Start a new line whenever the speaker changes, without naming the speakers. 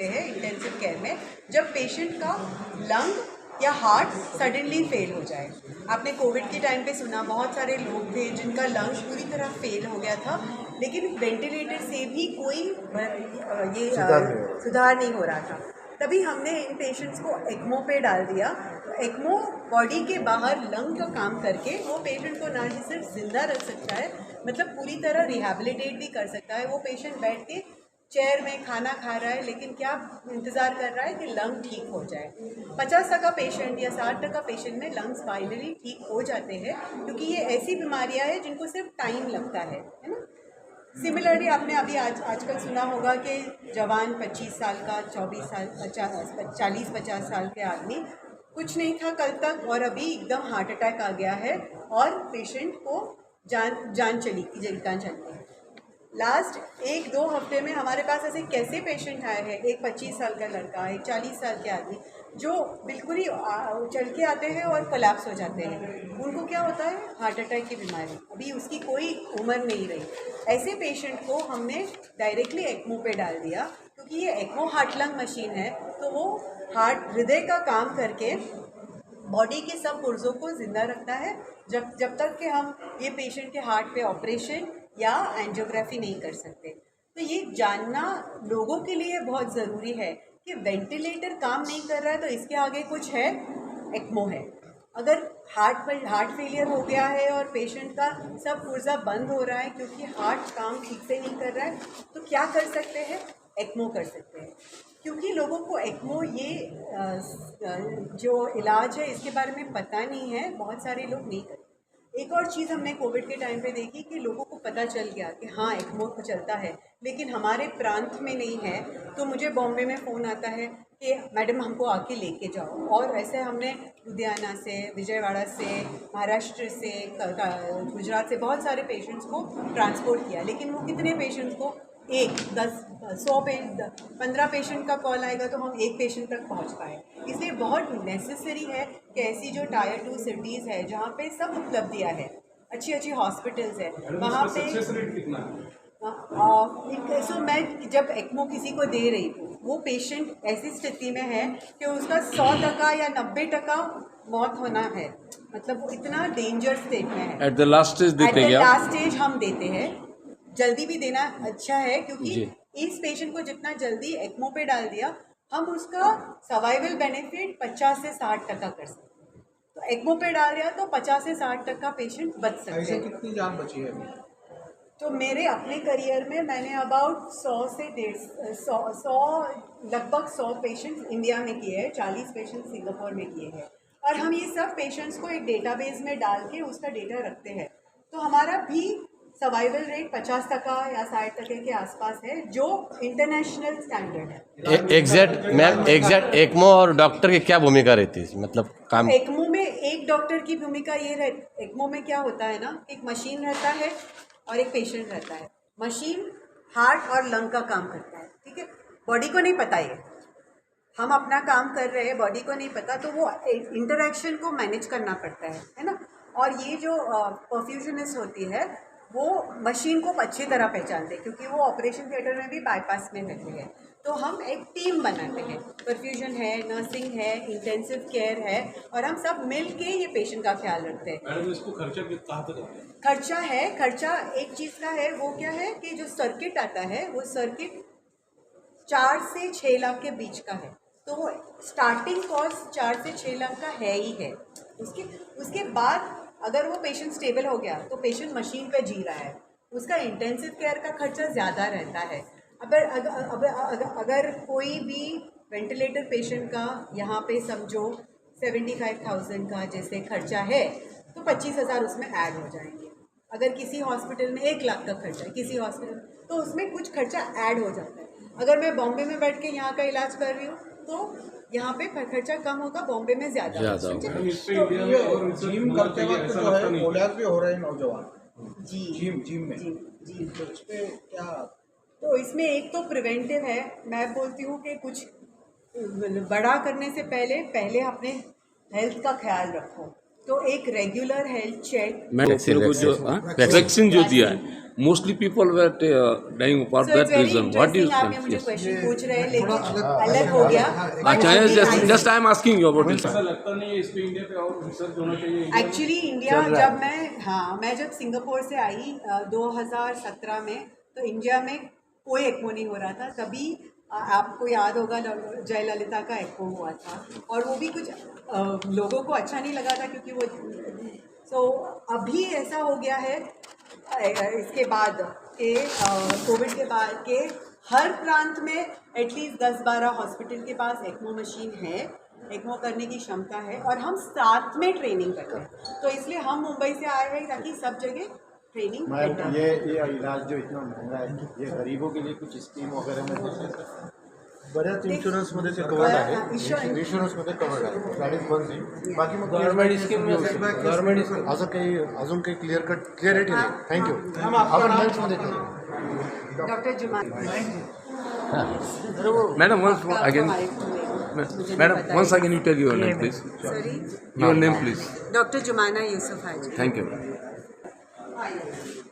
करते हैं intensive care में जब पेशेंट का लंग या हार्ट सडनली फेल हो जाए। आपने कोविड के टाइम पे सुना, बहुत सारे लोग थे जिनका लंग्स पूरी तरह फेल हो गया था, लेकिन वेंटिलेटर से भी कोई सुधार नहीं हो रहा था। तभी हमने इन पेशेंट्स को एक्मो पे डाल दिया। एक्मो बॉडी के बाहर लंग का काम करके वो पेशेंट को ना सिर्फ जिंदा रख सकता है, मतलब पूरी तरह रिहैबिलिटेट भी कर सकता है। वो पेशेंट बैठ के चेयर में खाना खा रहा है, लेकिन क्या इंतज़ार कर रहा है कि लंग ठीक हो जाए। 50% पेशेंट या 60% पेशेंट में लंग्स फाइनली ठीक हो जाते हैं, क्योंकि ये ऐसी बीमारियां हैं जिनको सिर्फ टाइम लगता है ना। सिमिलरली आपने अभी आजकल सुना होगा कि जवान 25 साल का, 24 साल, 40-50 साल के आदमी कुछ नहीं था कल तक और अभी एकदम हार्ट अटैक आ गया है और पेशेंट को जान चली है। लास्ट 1-2 हफ्ते में हमारे पास ऐसे कैसे पेशेंट आए हैं, एक 25 साल का लड़का, एक 40 साल के आदमी, जो बिल्कुल ही चल के आते हैं और कोलैप्स हो जाते हैं। उनको क्या होता है? हार्ट अटैक की बीमारी, अभी उसकी कोई उम्र नहीं रही। ऐसे पेशेंट को हमने डायरेक्टली एक्मो पे डाल दिया, क्योंकि ये एक्मो हार्ट लंग मशीन है, तो वो हृदय का काम करके बॉडी के सब पुर्जों को जिंदा रखता है जब तक कि हम ये पेशेंट के हार्ट पे ऑपरेशन या एंजियोग्राफी नहीं कर सकते। तो ये जानना लोगों के लिए बहुत ज़रूरी है कि वेंटिलेटर काम नहीं कर रहा है तो इसके आगे कुछ है, एक्मो है। अगर हार्ट फेलियर हो गया है और पेशेंट का सब पुर्जा बंद हो रहा है क्योंकि हार्ट काम ठीक से नहीं कर रहा है, तो क्या कर सकते हैं? एक्मो कर सकते हैं। क्योंकि लोगों को एक्मो ये जो इलाज है इसके बारे में पता नहीं है, बहुत सारे लोग नहीं करते। एक और चीज़ हमने कोविड के टाइम पे देखी कि लोगों को पता चल गया कि हाँ एक्मो तो चलता है, लेकिन हमारे प्रांत में नहीं है। तो मुझे बॉम्बे में फ़ोन आता है कि मैडम हमको आके लेके जाओ, और ऐसे हमने लुधियाना से, विजयवाड़ा से, महाराष्ट्र से, गुजरात से बहुत सारे पेशेंट्स को ट्रांसपोर्ट किया। लेकिन वो कितने पेशेंट्स को, 15 पेशेंट का कॉल आएगा तो हम एक पेशेंट तक पहुंच पाए। इसलिए बहुत नेसेसरी है कि ऐसी जो टायर 2 सिटीज़ है जहाँ पे सब उपलब्धियाँ है, अच्छी अच्छी हॉस्पिटल्स है, वहाँ पे सो मैं जब एक्मो किसी को दे रही हूँ, वो पेशेंट ऐसी स्थिति में है कि उसका 100% या 90% मौत होना है, मतलब वो इतना डेंजर स्टेट में है।
एट द लास्ट स्टेज देते हैं,
लास्ट स्टेज हम देते हैं। जल्दी भी देना अच्छा है, क्योंकि इस पेशेंट को जितना जल्दी एक्मो पे डाल दिया, हम उसका सर्वाइवल बेनिफिट 50 से 60% कर सकते हैं। तो एक्मो पे डाल दिया तो 50 से 60% पेशेंट बच सकते हैं।
ऐसे कितनी जान बची है?
तो मेरे अपने करियर में मैंने अबाउट 100 से 150 लगभग 100 पेशेंट्स इंडिया में किए हैं, 40 पेशेंट्स सिंगापुर में किए हैं, और हम ये सब पेशेंट्स को एक डेटाबेस में डाल के उसका डेटा रखते हैं। तो हमारा भी सर्वाइवल रेट 50% या 60% के आसपास है, जो इंटरनेशनल स्टैंडर्ड है।
एग्जैक्ट एक्मो और डॉक्टर की क्या भूमिका रहती है, मतलब काम?
एक्मो में एक डॉक्टर की भूमिका ये रहती, एक्मो में क्या होता है ना, एक मशीन रहता है और एक पेशेंट रहता है। मशीन हार्ट और लंग का काम करता है, ठीक है। बॉडी को नहीं पता, ये हम अपना काम कर रहे हैं, बॉडी को नहीं पता, तो वो इंटरेक्शन को मैनेज करना पड़ता है ना। और ये जो परफ्यूजनिस्ट होती है वो मशीन को अच्छी तरह पहचानते हैं, क्योंकि वो ऑपरेशन थिएटर में भी बाईपास में रहते हैं। तो हम एक टीम बनाते हैं, परफ्यूजन है, नर्सिंग है, इंटेंसिव केयर है, और हम सब मिल के ये पेशेंट का ख्याल रखते हैं।
मैडम इसको खर्चा कहाँ तक है?
खर्चा एक चीज़ का है, वो क्या है कि जो सर्किट आता है वो सर्किट 4 से 6 लाख के बीच का है। तो वो स्टार्टिंग कॉस्ट 4 से 6 लाख का है ही है। उसके बाद अगर वो पेशेंट स्टेबल हो गया तो पेशेंट मशीन पे जी रहा है, उसका इंटेंसिव केयर का खर्चा ज़्यादा रहता है। अगर कोई भी वेंटिलेटर पेशेंट का यहाँ पे समझो 75,000 का जैसे खर्चा है, तो 25,000 उसमें ऐड हो जाएंगे। अगर किसी हॉस्पिटल में 1 लाख का खर्चा है, किसी हॉस्पिटल, तो उसमें कुछ खर्चा ऐड हो जाता है। अगर मैं बॉम्बे में बैठ के यहाँ का इलाज कर रही हूँ तो यहाँ पे खर्चा कम होगा, बॉम्बे में ज़्यादा
जिम करते वक्त जो है कोलैप्स भी हो रहे हैं नौजवान जिम में,
जी।
तो इस पे क्या?
तो इसमें एक तो प्रिवेंटिव है, मैं बोलती हूँ कि कुछ बड़ा करने से पहले अपने हेल्थ का ख्याल रखो। तो एक रेगुलर हेल्थ चेक
मैंने
Vaccine,
को जो
vaccine.
वैक्सीन जो दिया है mostly people were dying for
So it's
that
very
reason what
interesting
is
आप ये मुझे क्वेश्चन पूछ रहे हैं लेकिन अलग हो गया
अच्छा just I am asking you about this
ऐसा लगता नहीं है इस पे इंडिया पे और रिसर्च होना चाहिए
एक्चुअली इंडिया मैं जब सिंगापुर से आई 2017 में तो इंडिया में कोई एक्मो नहीं हो रहा था तभी आपको याद होगा जयललिता का एक्मो हुआ था और वो भी कुछ लोगों को अच्छा नहीं लगा था क्योंकि वो अभी ऐसा हो गया है इसके बाद के कोविड के बाद के हर प्रांत में एटलीस्ट 10-12 हॉस्पिटल के पास एक्मो मशीन है एक्मो करने की क्षमता है और हम साथ में ट्रेनिंग करते हैं तो इसलिए हम मुंबई से आए हैं ताकि सब जगह ट्रेनिंग
ये इलाज जो इतना महंगा है ये गरीबों के लिए कुछ स्कीम वगैरह में बऱ्याच इन्शुरन्समध्ये ते कवर्ड आहे इन्शुरन्समध्ये कवर्ड आहे दॅट इज वन थिंग बाकी मग गव्हर्नमेंट स्कीम अजून काही क्लिअरिटी नाही थँक्यू आपण लंचमध्ये करू
doctor Jumana
madam once again madam once again you tell your name please
sorry
your name please
doctor Jumana Yusuf Haji
thank you
आइए